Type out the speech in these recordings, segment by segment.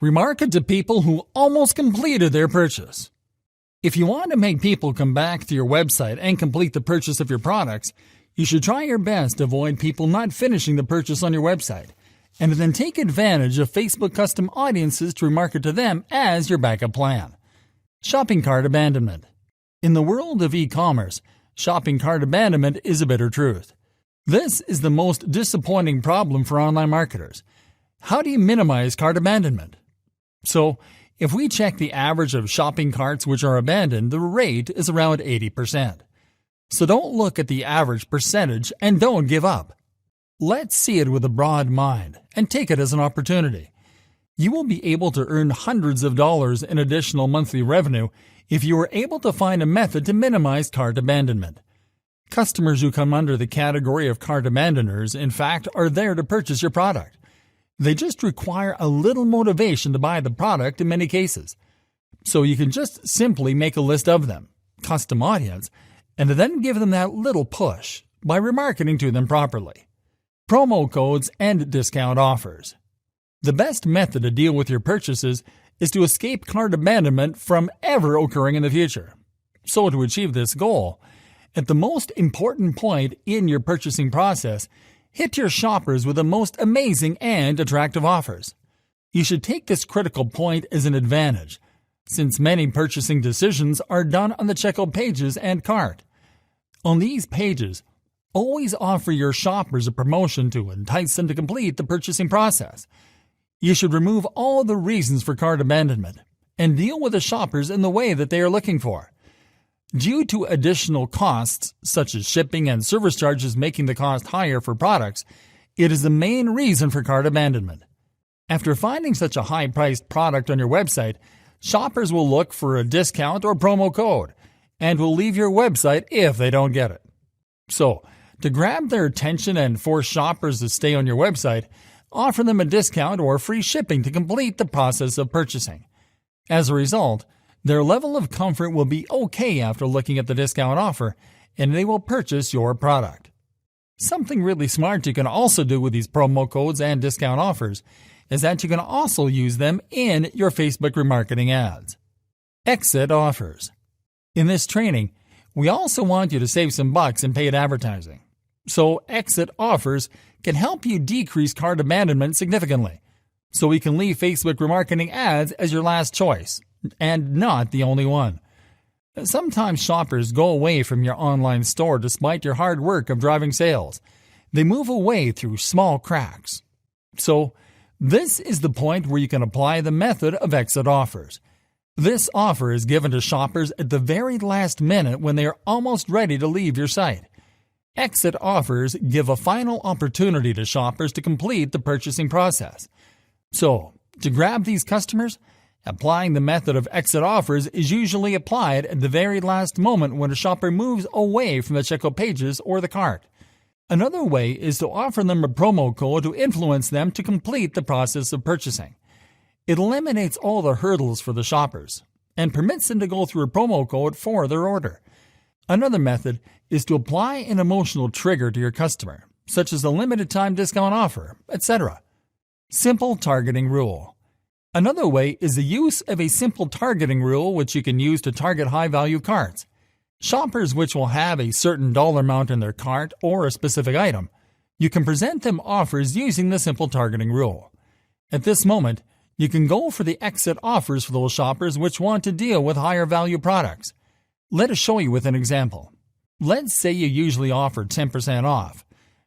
Remarket to people who almost completed their purchase. If you want to make people come back to your website and complete the purchase of your products, you should try your best to avoid people not finishing the purchase on your website, and then take advantage of Facebook custom audiences to remarket to them as your backup plan. Shopping cart abandonment. In the world of e-commerce, shopping cart abandonment is a bitter truth. This is the most disappointing problem for online marketers. How do you minimize cart abandonment? So, if we check the average of shopping carts which are abandoned, the rate is around 80%. So don't look at the average percentage and don't give up. Let's see it with a broad mind and take it as an opportunity. You will be able to earn hundreds of dollars in additional monthly revenue if you are able to find a method to minimize cart abandonment. Customers who come under the category of cart abandoners, in fact, are there to purchase your product. They just require a little motivation to buy the product in many cases. So you can just simply make a list of them, custom audience, and then give them that little push by remarketing to them properly. Promo codes and discount offers. The best method to deal with your purchases is to escape cart abandonment from ever occurring in the future. So to achieve this goal, at the most important point in your purchasing process, hit your shoppers with the most amazing and attractive offers. You should take this critical point as an advantage, since many purchasing decisions are done on the checkout pages and cart. On these pages, always offer your shoppers a promotion to entice them to complete the purchasing process. You should remove all the reasons for cart abandonment and deal with the shoppers in the way that they are looking for. Due to additional costs, such as shipping and service charges making the cost higher for products, it is the main reason for cart abandonment. After finding such a high-priced product on your website, shoppers will look for a discount or promo code and will leave your website if they don't get it. So, to grab their attention and force shoppers to stay on your website, offer them a discount or free shipping to complete the process of purchasing. As a result, their level of comfort will be okay after looking at the discount offer, and they will purchase your product. Something really smart you can also do with these promo codes and discount offers is that you can also use them in your Facebook remarketing ads. Exit offers. In this training, we also want you to save some bucks in paid advertising. So exit offers can help you decrease cart abandonment significantly. So we can leave Facebook remarketing ads as your last choice, and not the only one. Sometimes shoppers go away from your online store despite your hard work of driving sales. They move away through small cracks. So, this is the point where you can apply the method of exit offers. This offer is given to shoppers at the very last minute when they are almost ready to leave your site. Exit offers give a final opportunity to shoppers to complete the purchasing process. So, to grab these customers, applying the method of exit offers is usually applied at the very last moment when a shopper moves away from the checkout pages or the cart. Another way is to offer them a promo code to influence them to complete the process of purchasing. It eliminates all the hurdles for the shoppers and permits them to go through a promo code for their order. Another method is to apply an emotional trigger to your customer, such as a limited time discount offer, etc. Simple targeting rule. Another way is the use of a simple targeting rule which you can use to target high-value carts. Shoppers which will have a certain dollar amount in their cart or a specific item, you can present them offers using the simple targeting rule. At this moment, you can go for the exit offers for those shoppers which want to deal with higher value products. Let us show you with an example. Let's say you usually offer 10% off,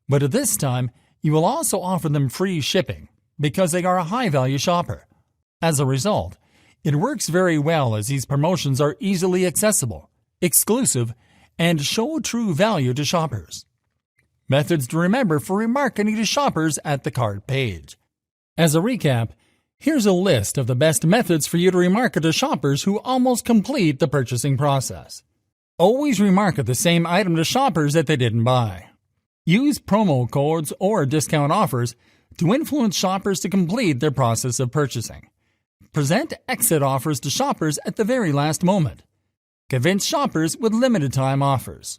but at this time, you will also offer them free shipping because they are a high-value shopper. As a result, it works very well as these promotions are easily accessible, exclusive, and show true value to shoppers. Methods to remember for remarketing to shoppers at the cart page. As a recap, here's a list of the best methods for you to remarket to shoppers who almost complete the purchasing process. Always remarket the same item to shoppers that they didn't buy. Use promo codes or discount offers to influence shoppers to complete their process of purchasing. Present exit offers to shoppers at the very last moment. Convince shoppers with limited time offers.